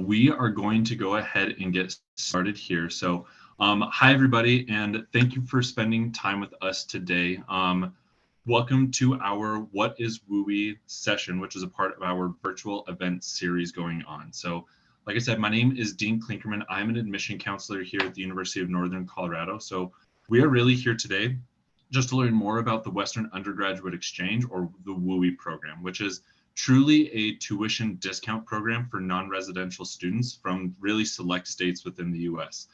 we are going to go ahead and get started here. Hi everybody, and thank you for spending time with us today. Welcome to our What is WUWI session, which is a part of our virtual event series going on. So, like I said, my name is Dean Klinkerman. I'm an admission counselor here at the University of Northern Colorado. So we are really here today just to learn more about the Western Undergraduate Exchange, or the WUWI program, which is truly a tuition discount program for non-residential students from really select states within the US.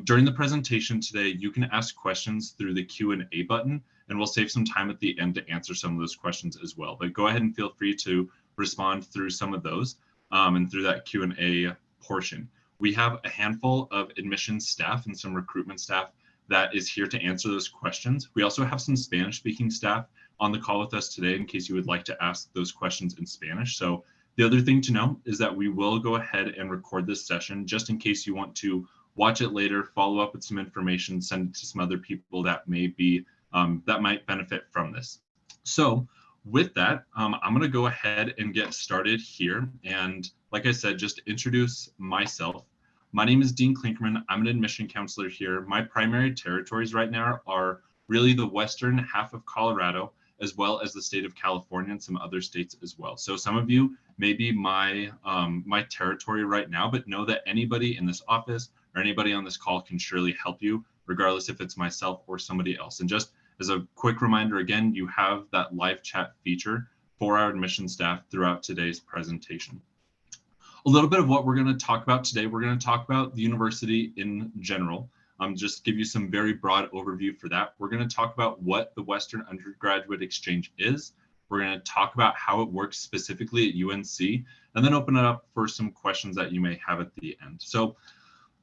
During the presentation today, you can ask questions through the Q&A button, and we'll save some time at the end to answer some of those questions as well. But go ahead and feel free to respond through some of those and through that Q&A portion. We have a handful of admissions staff and some recruitment staff that is here to answer those questions. We also have some Spanish-speaking staff on the call with us today in case you would like to ask those questions in Spanish. So the other thing to know is that we will go ahead and record this session just in case you want to watch it later, follow up with some information, send it to some other people that may be that might benefit from this. So with that, I'm going to go ahead and get started here. And like I said, just introduce myself. My name is Dean Klinkerman. I'm an admission counselor here. My primary territories right now are really the western half of Colorado, as well as the state of California and some other states as well. So some of you may be my territory right now, but know that anybody in this office or anybody on this call can surely help you, regardless if it's myself or somebody else. And just as a quick reminder, again, you have that live chat feature for our admission staff throughout today's presentation. A little bit of what we're going to talk about today. We're going to talk about the university in general. Just give you some very broad overview for that. We're going to talk about what the Western Undergraduate Exchange is. We're going to talk about how it works specifically at UNC, and then open it up for some questions that you may have at the end. So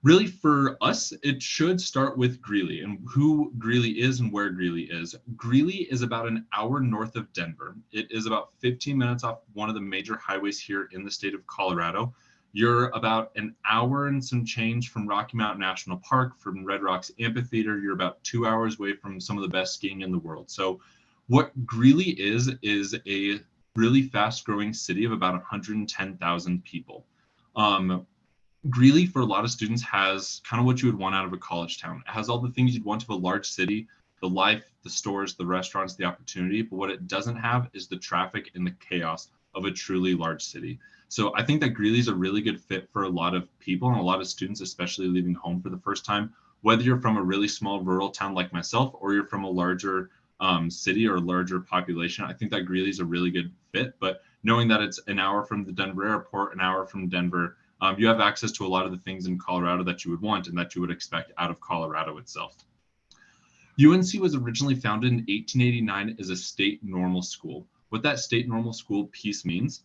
really for us, it should start with Greeley and who Greeley is and where Greeley is. Greeley is about an hour north of Denver. It is about 15 minutes off one of the major highways here in the state of Colorado. You're about an hour and some change from Rocky Mountain National Park, from Red Rocks Amphitheater. You're about 2 hours away from some of the best skiing in the world. So what Greeley is a really fast growing city of about 110,000 people. Greeley, for a lot of students, has kind of what you would want out of a college town. It has all the things you'd want of a large city, the life, the stores, the restaurants, the opportunity, but what it doesn't have is the traffic and the chaos of a truly large city. So I think that Greeley is a really good fit for a lot of people and a lot of students, especially leaving home for the first time, whether you're from a really small rural town like myself, or you're from a larger city or larger population. I think that Greeley is a really good fit, but knowing that it's an hour from the Denver airport, an hour from Denver, you have access to a lot of the things in Colorado that you would want and that you would expect out of Colorado itself. UNC was originally founded in 1889 as a state normal school. What that state normal school piece means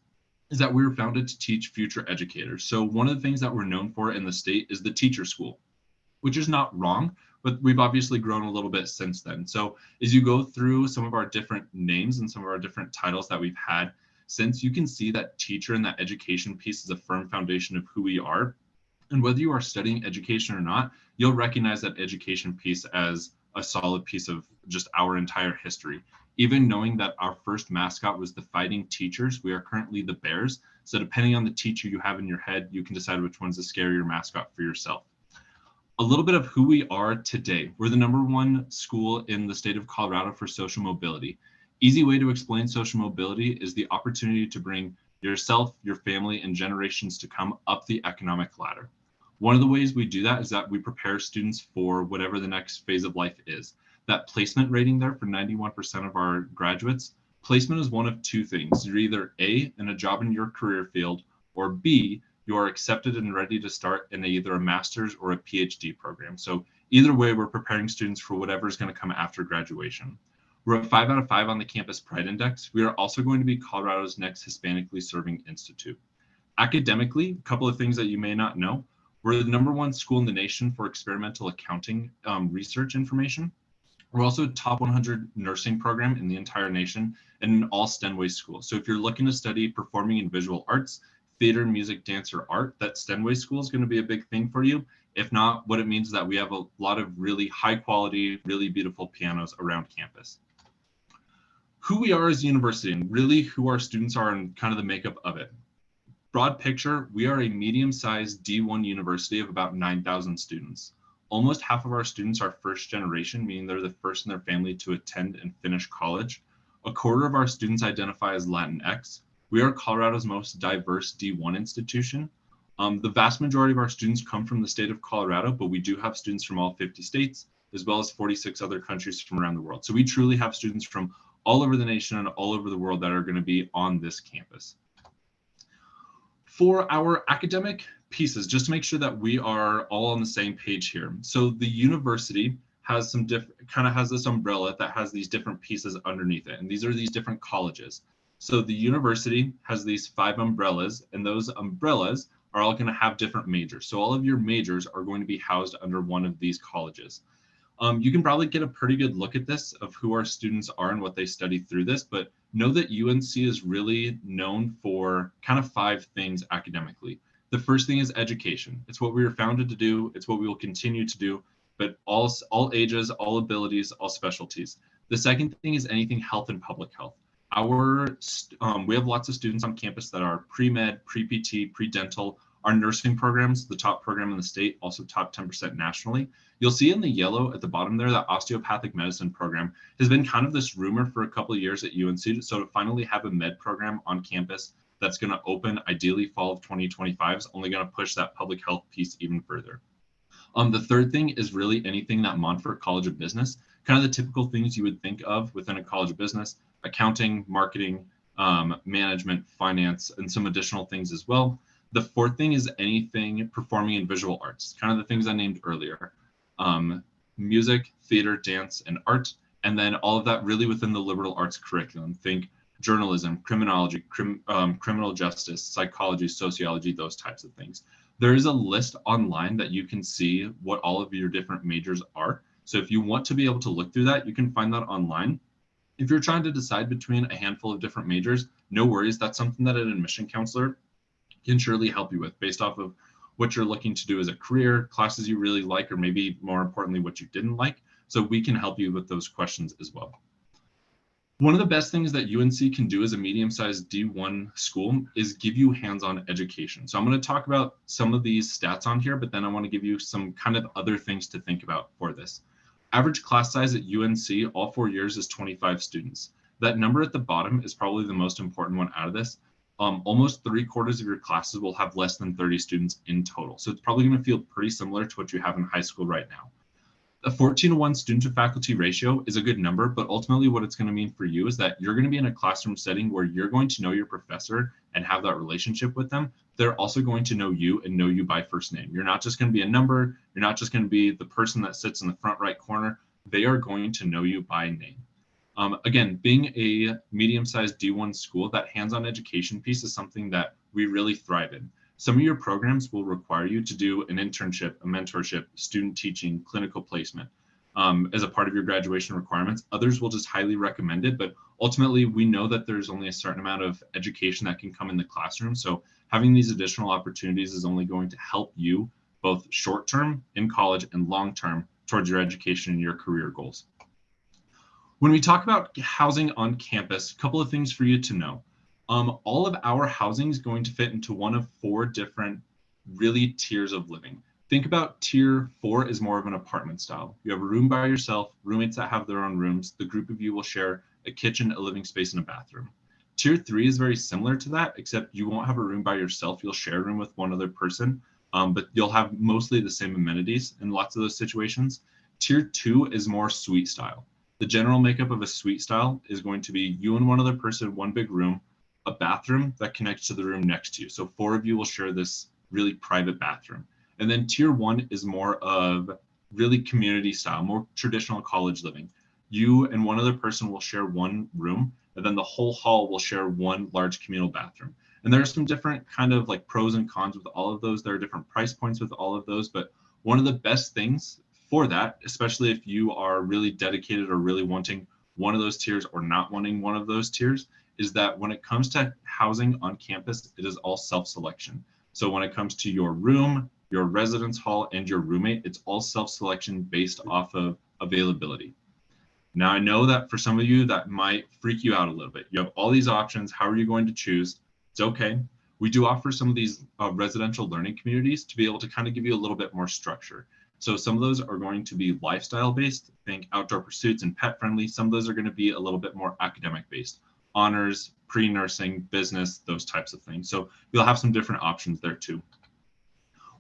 is that we were founded to teach future educators. So one of the things that we're known for in the state is the teacher school, which is not wrong, but we've obviously grown a little bit since then. So as you go through some of our different names and some of our different titles that we've had since, you can see that teacher and that education piece is a firm foundation of who we are. And whether you are studying education or not, you'll recognize that education piece as a solid piece of just our entire history. Even knowing that our first mascot was the Fighting Teachers, we are currently the Bears. So depending on the teacher you have in your head, you can decide which one's the scarier mascot for yourself. A little bit of who we are today. We're the #1 school in the state of Colorado for social mobility. Easy way to explain social mobility is the opportunity to bring yourself, your family, and generations to come up the economic ladder. One of the ways we do that is that we prepare students for whatever the next phase of life is. That placement rating there for 91% of our graduates, placement is one of two things. You're either A, in a job in your career field, or B, you are accepted and ready to start in either a master's or a PhD program. So either way, we're preparing students for whatever is going to come after graduation. We're a 5 out of 5 on the Campus Pride Index. We are also going to be Colorado's next Hispanically serving institute. Academically, a couple of things that you may not know. We're the #1 school in the nation for experimental accounting research information. We're also a top 100 nursing program in the entire nation and an all Stenway school. So if you're looking to study performing and visual arts, theater, music, dance, or art, that Stenway school is going to be a big thing for you. If not, what it means is that we have a lot of really high quality, really beautiful pianos around campus. Who we are as a university and really who our students are and kind of the makeup of it. Broad picture, we are a medium-sized D1 university of about 9,000 students. Almost half of our students are first generation, meaning they're the first in their family to attend and finish college. A quarter of our students identify as Latinx. We are Colorado's most diverse D1 institution. The vast majority of our students come from the state of Colorado, but we do have students from all 50 states, as well as 46 other countries from around the world. So we truly have students from all over the nation and all over the world that are going to be on this campus. For our academic pieces, just to make sure that we are all on the same page here. So the university has some kind of has this umbrella that has these different pieces underneath it. And these are these different colleges. So the university has these 5 umbrellas, and those umbrellas are all going to have different majors. So all of your majors are going to be housed under one of these colleges. You can probably get a pretty good look at this of who our students are and what they study through this, but know that UNC is really known for kind of 5 things academically. The first thing is education. It's what we were founded to do. It's what we will continue to do, but all ages, all abilities, all specialties. The second thing is anything health and public health. We have lots of students on campus that are pre-med, pre-PT, pre-dental. Our nursing programs, the top program in the state, also top 10% nationally. You'll see in the yellow at the bottom there, that osteopathic medicine program has been kind of this rumor for a couple of years at UNC. So to finally have a med program on campus that's going to open ideally fall of 2025 is only going to push that public health piece even further. The third thing is really anything that Montfort College of Business, kind of the typical things you would think of within a college of business, accounting, marketing, management, finance, and some additional things as well. The fourth thing is anything performing in visual arts, kind of the things I named earlier. Music, theater, dance, and art, and then all of that really within the liberal arts curriculum. Think journalism, criminology, criminal justice, psychology, sociology, those types of things. There is a list online that you can see what all of your different majors are. So if you want to be able to look through that, you can find that online. If you're trying to decide between a handful of different majors, no worries. That's something that an admission counselor can surely help you with based off of what you're looking to do as a career, classes you really like, or maybe more importantly, what you didn't like. So we can help you with those questions as well. One of the best things that UNC can do as a medium-sized D1 school is give you hands-on education. So I'm going to talk about some of these stats on here, but then I want to give you some kind of other things to think about for this. Average class size at UNC all 4 years is 25 students. That number at the bottom is probably the most important one out of this. Almost 3/4 of your classes will have less than 30 students in total. So it's probably going to feel pretty similar to what you have in high school right now. A 14:1 student to faculty ratio is a good number, but ultimately what it's going to mean for you is that you're going to be in a classroom setting where you're going to know your professor and have that relationship with them. They're also going to know you and know you by first name. You're not just going to be a number. You're not just going to be the person that sits in the front right corner. They are going to know you by name. Again, being a medium-sized D1 school, that hands-on education piece is something that we really thrive in. Some of your programs will require you to do an internship, a mentorship, student teaching, clinical placement as a part of your graduation requirements. Others will just highly recommend it, but ultimately we know that there's only a certain amount of education that can come in the classroom. So having these additional opportunities is only going to help you both short-term in college and long-term towards your education and your career goals. When we talk about housing on campus, a couple of things for you to know. All of our housing is going to fit into one of 4 different really tiers of living. Think about tier 4 is more of an apartment style. You have a room by yourself, roommates that have their own rooms. The group of you will share a kitchen, a living space, and a bathroom. Tier 3 is very similar to that, except you won't have a room by yourself. You'll share a room with one other person, but you'll have mostly the same amenities in lots of those situations. Tier 2 is more suite style. The general makeup of a suite style is going to be you and one other person, one big room, a bathroom that connects to the room next to you. So 4 of you will share this really private bathroom. And then tier 1 is more of really community style, more traditional college living. You and one other person will share one room, and then the whole hall will share one large communal bathroom. And there are some different kind of like pros and cons with all of those. There are different price points with all of those, but one of the best things for that, especially if you are really dedicated or really wanting one of those tiers or not wanting one of those tiers, is that when it comes to housing on campus, it is all self-selection. So when it comes to your room, your residence hall, and your roommate, it's all self-selection based off of availability. Now, I know that for some of you, that might freak you out a little bit. You have all these options. How are you going to choose? It's okay. we do offer some of these residential learning communities to be able to kind of give you a little bit more structure. So some of those are going to be lifestyle based, think outdoor pursuits and pet friendly. Some of those are going to be a little bit more academic based, honors, pre-nursing, business, those types of things. So you'll have some different options there too.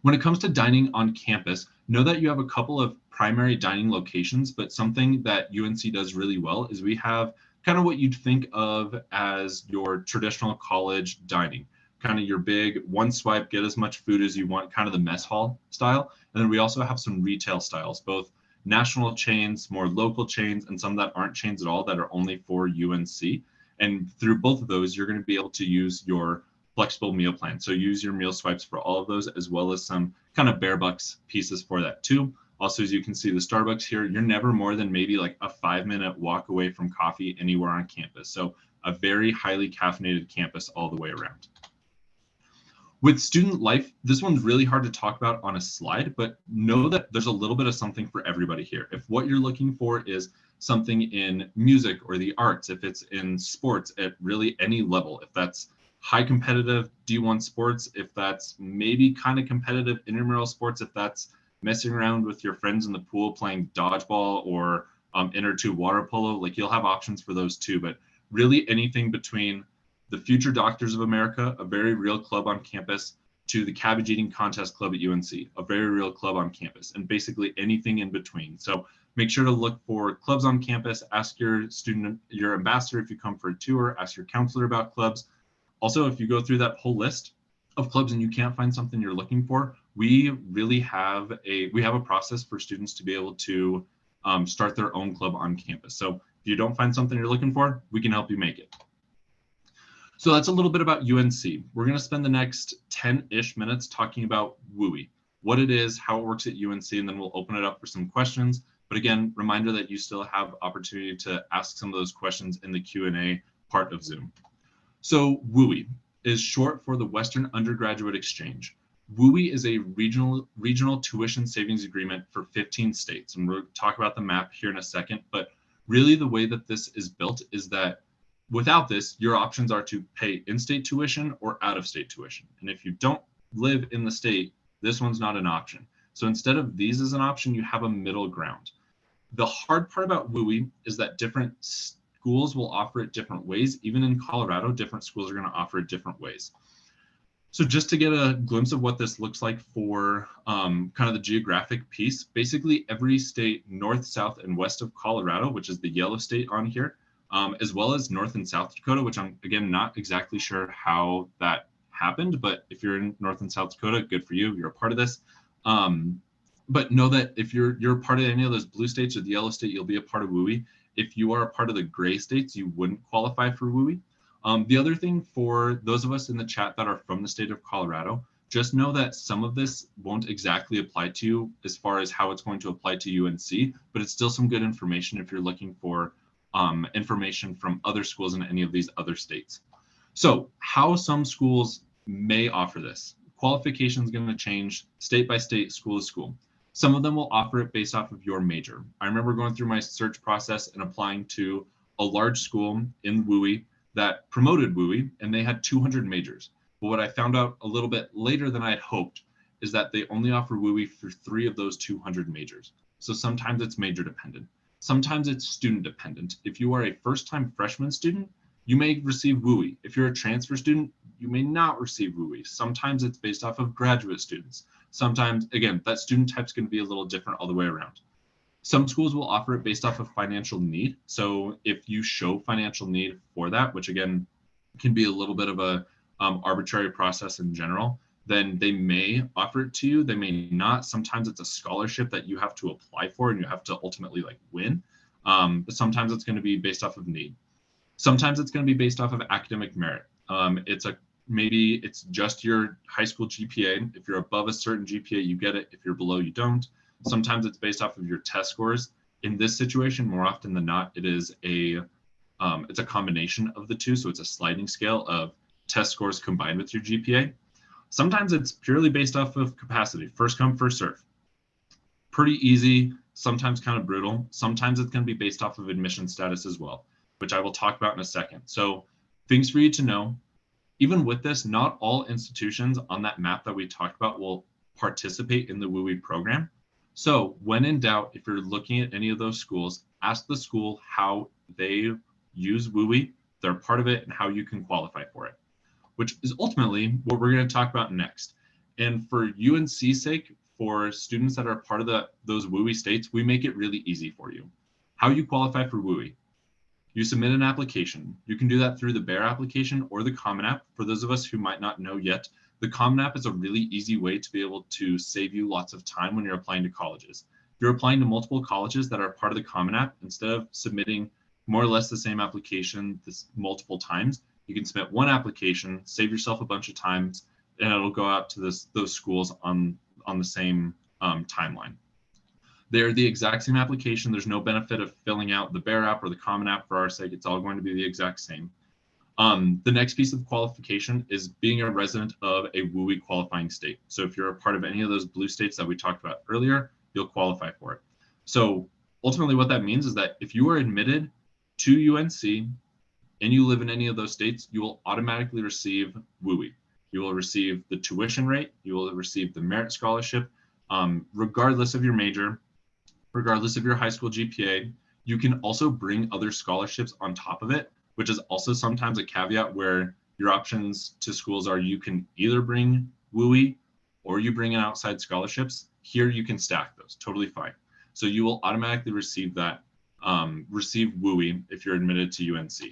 When it comes to dining on campus, know that you have a couple of primary dining locations, but something that UNC does really well is we have kind of what you'd think of as your traditional college dining, kind of your big one swipe, get as much food as you want, kind of the mess hall style. And then we also have some retail styles, both national chains, more local chains, and some that aren't chains at all that are only for UNC. And through both of those, you're going to be able to use your flexible meal plan. So use your meal swipes for all of those, as well as some kind of bare bucks pieces for that too. Also, as you can see, the Starbucks here, you're never more than maybe like a 5-minute walk away from coffee anywhere on campus. So a very highly caffeinated campus all the way around. With student life, this one's really hard to talk about on a slide, but know that there's a little bit of something for everybody here. If what you're looking for is something in music or the arts, if it's in sports at really any level, if that's high competitive D1 sports, if that's maybe kind of competitive intramural sports, if that's messing around with your friends in the pool playing dodgeball or inner tube water polo, like you'll have options for those too. But really anything between the Future Doctors of America, a very real club on campus, to the Cabbage Eating Contest Club at UNC, a very real club on campus, and basically anything in between. So make sure to look for clubs on campus, ask your ambassador if you come for a tour, ask your counselor about clubs. Also, if you go through that whole list of clubs and you can't find something you're looking for, we really have a process for students to be able to start their own club on campus. So if you don't find something you're looking for, we can help you make it. So that's a little bit about UNC. We're going to spend the next 10-ish minutes talking about WUI, what it is, how it works at UNC, and then we'll open it up for some questions. But again, reminder that you still have opportunity to ask some of those questions in the Q&A part of Zoom. So WUI is short for the Western Undergraduate Exchange. WUI is a regional tuition savings agreement for 15 states. And we'll talk about the map here in a second, but really the way that this is built is that without this, your options are to pay in-state tuition or out-of-state tuition. And if you don't live in the state, this one's not an option. So instead of these as an option, you have a middle ground. The hard part about WUI is that different schools will offer it different ways. Even in Colorado, different schools are going to offer it different ways. So just to get a glimpse of what this looks like for kind of the geographic piece, basically every state north, south, and west of Colorado, which is the yellow state on here, as well as North and South Dakota, which I'm, again, not exactly sure how that happened, but if you're in North and South Dakota, good for you, you're a part of this. But know that if you're part of any of those blue states or the yellow state, you'll be a part of WUI. If you are a part of the gray states, you wouldn't qualify for WUI. The other thing for those of us in the chat that are from the state of Colorado, just know that some of this won't exactly apply to you as far as how it's going to apply to UNC, but it's still some good information if you're looking for information from other schools in any of these other states. So how some schools may offer this. Qualification is going to change state by state, school to school. Some of them will offer it based off of your major. I remember going through my search process and applying to a large school in WUI that promoted WUI, and they had 200 majors. But what I found out a little bit later than I had hoped is that they only offer WUI for 3 of those 200 majors. So sometimes it's major dependent. Sometimes it's student dependent. If you are a first-time freshman student, you may receive WUI. If you're a transfer student, you may not receive WUI. Sometimes it's based off of graduate students. Sometimes, again, that student type is going to be a little different all the way around. Some schools will offer it based off of financial need. So if you show financial need for that, which again can be a little bit of a arbitrary process in general, then they may offer it to you. They may not. Sometimes it's a scholarship that you have to apply for and you have to ultimately win. But sometimes it's going to be based off of need. Sometimes it's going to be based off of academic merit. Maybe it's just your high school GPA. If you're above a certain GPA, you get it. If you're below, you don't. Sometimes it's based off of your test scores. In this situation, more often than not, it's a combination of the two. So it's a sliding scale of test scores combined with your GPA. Sometimes it's purely based off of capacity, first come, first serve. Pretty easy, sometimes kind of brutal. Sometimes it's going to be based off of admission status as well, which I will talk about in a second. So things for you to know. Even with this, not all institutions on that map that we talked about will participate in the WUI program. So when in doubt, if you're looking at any of those schools, ask the school how they use WUI, they're part of it, and how you can qualify for it, which is ultimately what we're going to talk about next. And for UNC's sake, for students that are part of those WUI states, we make it really easy for you. How you qualify for WUI. You submit an application. You can do that through the BEAR application or the Common App. For those of us who might not know yet, the Common App is a really easy way to be able to save you lots of time when you're applying to colleges. If you're applying to multiple colleges that are part of the Common App, instead of submitting more or less the same application multiple times, you can submit one application, save yourself a bunch of times, and it'll go out to those schools on the same timeline. They're the exact same application. There's no benefit of filling out the BEAR app or the Common App for our sake. It's all going to be the exact same. The next piece of qualification is being a resident of a WUI qualifying state. So if you're a part of any of those blue states that we talked about earlier, you'll qualify for it. So ultimately what that means is that if you are admitted to UNC and you live in any of those states, you will automatically receive WUI. You will receive the tuition rate, you will receive the merit scholarship, regardless of your major, regardless of your high school GPA. You can also bring other scholarships on top of it, which is also sometimes a caveat where your options to schools are you can either bring WUI or you bring in outside scholarships. Here you can stack those, totally fine. So you will automatically receive that, receive WUI if you're admitted to UNC.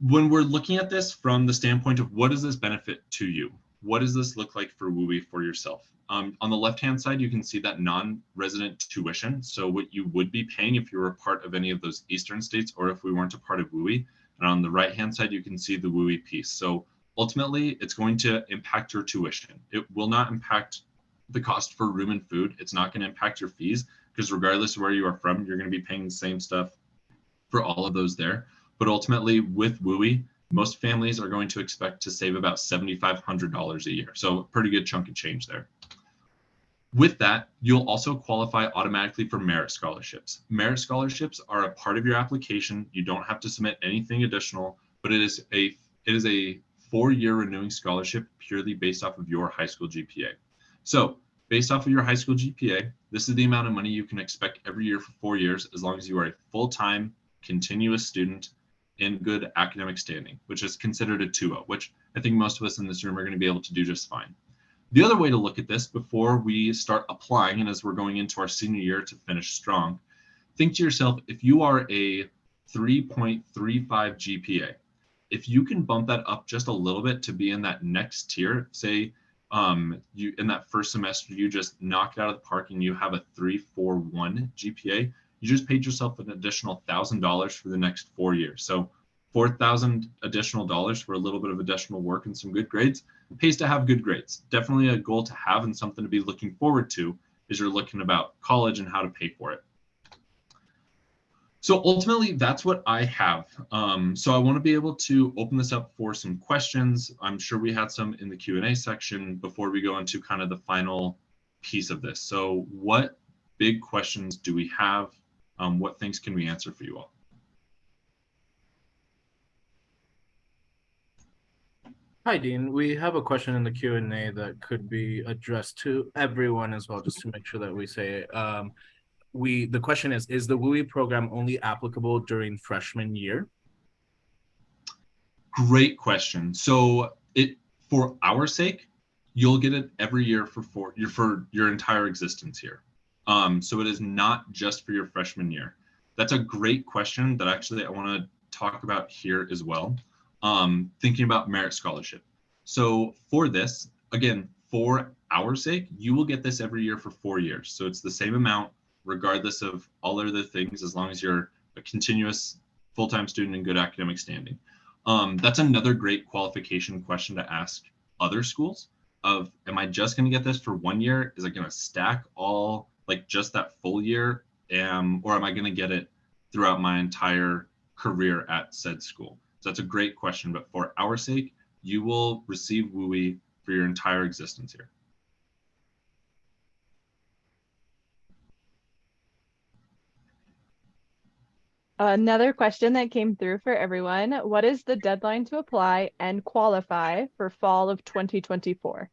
When we're looking at this from the standpoint of what does this benefit to you? What does this look like for WUI for yourself? On the left-hand side, you can see that non-resident tuition. So what you would be paying if you were a part of any of those Eastern states or if we weren't a part of WUI. And on the right-hand side, you can see the WUI piece. So ultimately, it's going to impact your tuition. It will not impact the cost for room and food. It's not going to impact your fees because regardless of where you are from, you're going to be paying the same stuff for all of those there. But ultimately, with WUI, most families are going to expect to save about $7,500 a year. So a pretty good chunk of change there. With that, you'll also qualify automatically for merit scholarships. Merit scholarships are a part of your application. You don't have to submit anything additional, but it is a 4-year renewing scholarship purely based off of your high school GPA. So based off of your high school GPA, this is the amount of money you can expect every year for 4 years, as long as you are a full-time, continuous student in good academic standing, which is considered a 2.0, which I think most of us in this room are going to be able to do just fine. The other way to look at this before we start applying and as we're going into our senior year to finish strong, think to yourself, if you are a 3.35 GPA, if you can bump that up just a little bit to be in that next tier, say you in that first semester, you just knocked out of the park and you have a 3.41 GPA, you just paid yourself an additional $1,000 for the next 4 years. So $4,000 additional dollars for a little bit of additional work and some good grades. It pays to have good grades. Definitely a goal to have and something to be looking forward to as you're looking about college and how to pay for it. So ultimately, that's what I have. So I want to be able to open this up for some questions. I'm sure we had some in the Q&A section before we go into kind of the final piece of this. So what big questions do we have? What things can we answer for you all? Hi, Dean. We have a question in the Q&A that could be addressed to everyone as well, just to make sure that we say it. The question is the WUI program only applicable during freshman year? Great question. So for our sake, you'll get it every year for your entire existence here. So it is not just for your freshman year. That's a great question that actually I want to talk about here as well. Thinking about merit scholarship. So for this, again, for our sake, you will get this every year for 4 years. So it's the same amount, regardless of all other things, as long as you're a continuous full-time student in good academic standing. That's another great qualification question to ask other schools of, am I just going to get this for 1 year? Is it going to stack all, like just that full year? Or am I going to get it throughout my entire career at said school? So that's a great question, but for our sake, you will receive WUI for your entire existence here. Another question that came through for everyone. What is the deadline to apply and qualify for fall of 2024?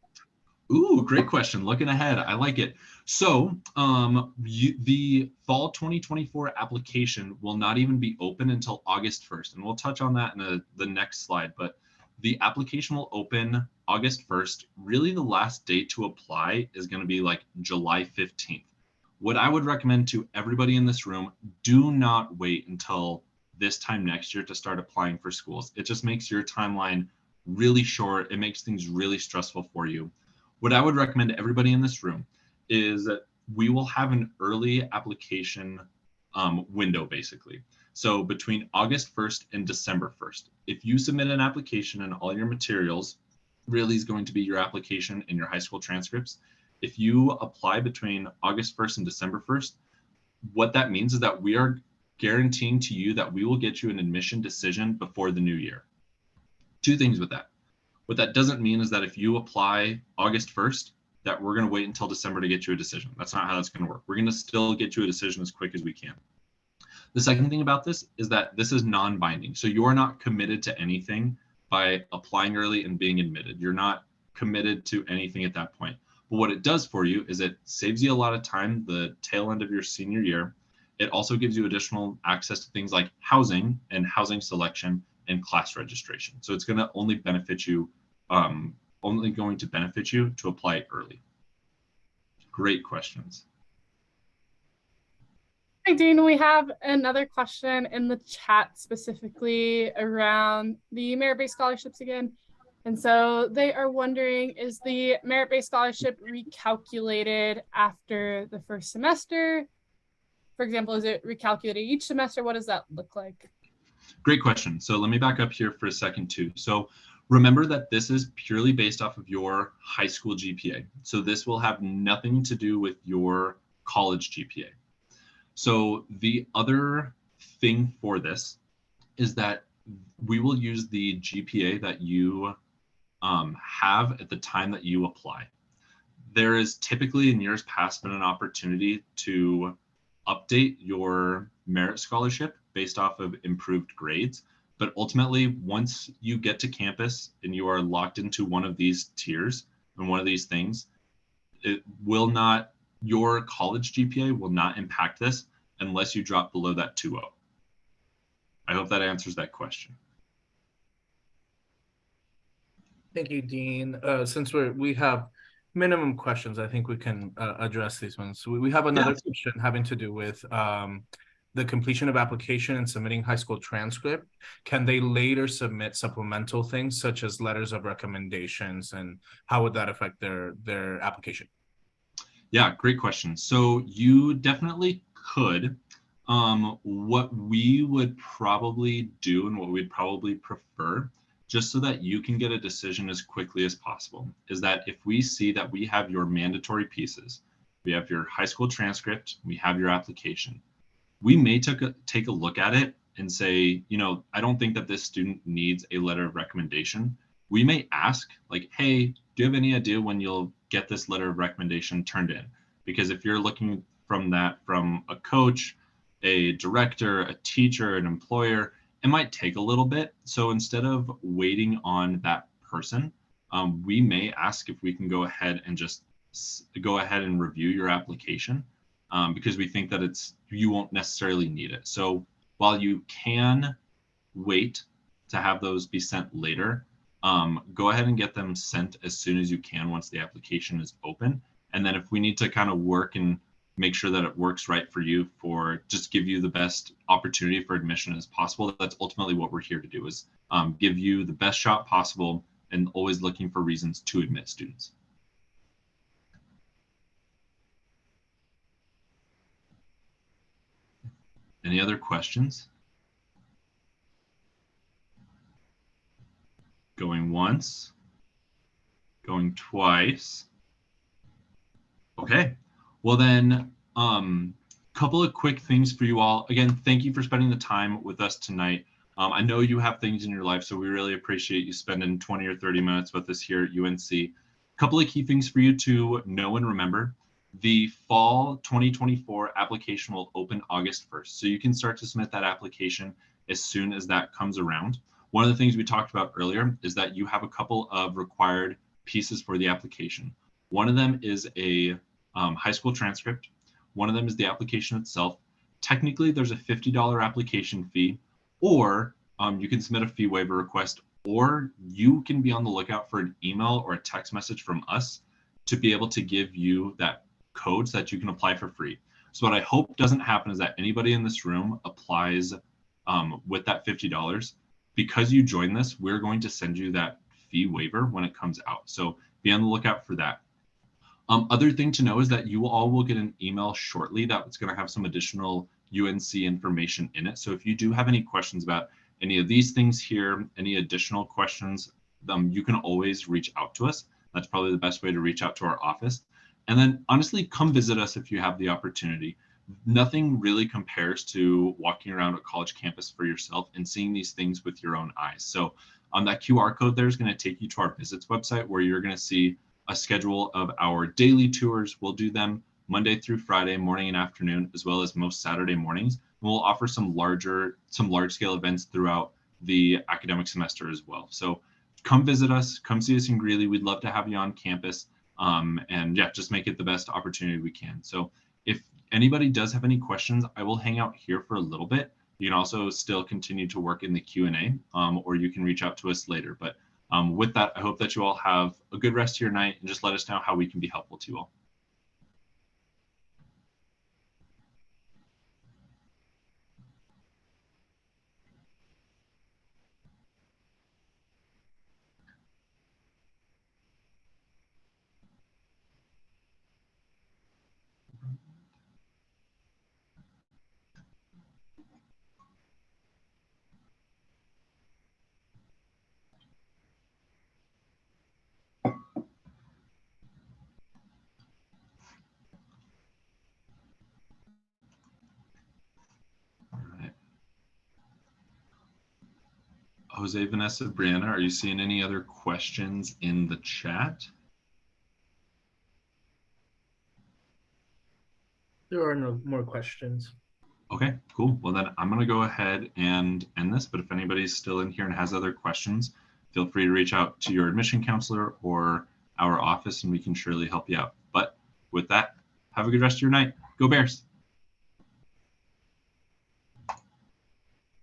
Ooh, great question. Looking ahead, I like it. So, the fall 2024 application will not even be open until August 1st, and we'll touch on that in the next slide. But the application will open August 1st. Really, the last date to apply is going to be like July 15th. What I would recommend to everybody in this room: do not wait until this time next year to start applying for schools. It just makes your timeline really short. It makes things really stressful for you. What I would recommend to everybody in this room is that we will have an early application window, basically. So between August 1st and December 1st, if you submit an application and all your materials, really is going to be your application and your high school transcripts. If you apply between August 1st and December 1st, what that means is that we are guaranteeing to you that we will get you an admission decision before the new year. Two things with that. What that doesn't mean is that if you apply August 1st, that we're going to wait until December to get you a decision. That's not how that's going to work. We're going to still get you a decision as quick as we can. The second thing about this is that this is non-binding. So you're not committed to anything by applying early and being admitted. You're not committed to anything at that point. But what it does for you is it saves you a lot of time the tail end of your senior year. It also gives you additional access to things like housing and housing selection and class registration. So it's going to only benefit you to apply early. Great questions. Hi, Dean. We have another question in the chat specifically around the merit-based scholarships again. And so they are wondering, is the merit-based scholarship recalculated after the first semester? For example, is it recalculated each semester? What does that look like? Great question. So let me back up here for a second too. So remember that this is purely based off of your high school GPA. So this will have nothing to do with your college GPA. So the other thing for this is that we will use the GPA that you have at the time that you apply. There is typically in years past been an opportunity to update your merit scholarship based off of improved grades. But ultimately, once you get to campus and you are locked into one of these tiers and one of these things, it will not, your college GPA will not impact this unless you drop below that 2.0. I hope that answers that question. Thank you, Dean. Since we have minimum questions, I think we can address these ones. So we have another question having to do with the completion of application and submitting high school transcript. Can they later submit supplemental things such as letters of recommendations, and how would that affect their application? Yeah, great question. So you definitely could. What we would probably do and what we'd probably prefer, just so that you can get a decision as quickly as possible, is that if we see that we have your mandatory pieces, we have your high school transcript, we have your application, we may take a look at it and say, you know, I don't think that this student needs a letter of recommendation. We may ask, like, hey, do you have any idea when you'll get this letter of recommendation turned in? Because if you're looking from a coach, a director, a teacher, an employer, it might take a little bit. So instead of waiting on that person, we may ask if we can go ahead and review your application, because we think that you won't necessarily need it. So while you can wait to have those be sent later, go ahead and get them sent as soon as you can once the application is open. And then if we need to kind of work and make sure that it works right for you, for just give you the best opportunity for admission as possible, that's ultimately what we're here to do, is give you the best shot possible and always looking for reasons to admit students. Any other questions? Going once, going twice. Okay, well then, couple of quick things for you all. Again, thank you for spending the time with us tonight. I know you have things in your life, so we really appreciate you spending 20 or 30 minutes with us here at UNC. A couple of key things for you to know and remember The fall 2024 application will open August 1st. So you can start to submit that application as soon as that comes around. One of the things we talked about earlier is that you have a couple of required pieces for the application. One of them is a high school transcript. One of them is the application itself. Technically, there's a $50 application fee, or you can submit a fee waiver request, or you can be on the lookout for an email or a text message from us to be able to give you that code so that you can apply for free. So what I hope doesn't happen is that anybody in this room applies with that $50. Because you join this, we're going to send you that fee waiver when it comes out. So be on the lookout for that. Other thing to know is that you all will get an email shortly that's going to have some additional UNC information in it. So if you do have any questions about any of these things here, any additional questions, you can always reach out to us. That's probably the best way to reach out to our office. And then honestly, come visit us if you have the opportunity. Nothing really compares to walking around a college campus for yourself and seeing these things with your own eyes. So that QR code there is going to take you to our visits website, where you're going to see a schedule of our daily tours. We'll do them Monday through Friday, morning and afternoon, as well as most Saturday mornings. And we'll offer some large scale events throughout the academic semester as well. So come visit us, come see us in Greeley. We'd love to have you on campus. And yeah, just make it the best opportunity we can. So if anybody does have any questions, I will hang out here for a little bit. You can also still continue to work in the Q&A, or you can reach out to us later. But with that, I hope that you all have a good rest of your night, and just let us know how we can be helpful to you all. Jose, Vanessa, Brianna, are you seeing any other questions in the chat? There are no more questions. Okay, cool. Well, then I'm going to go ahead and end this. But if anybody's still in here and has other questions, feel free to reach out to your admission counselor or our office, and we can surely help you out. But with that, have a good rest of your night. Go Bears.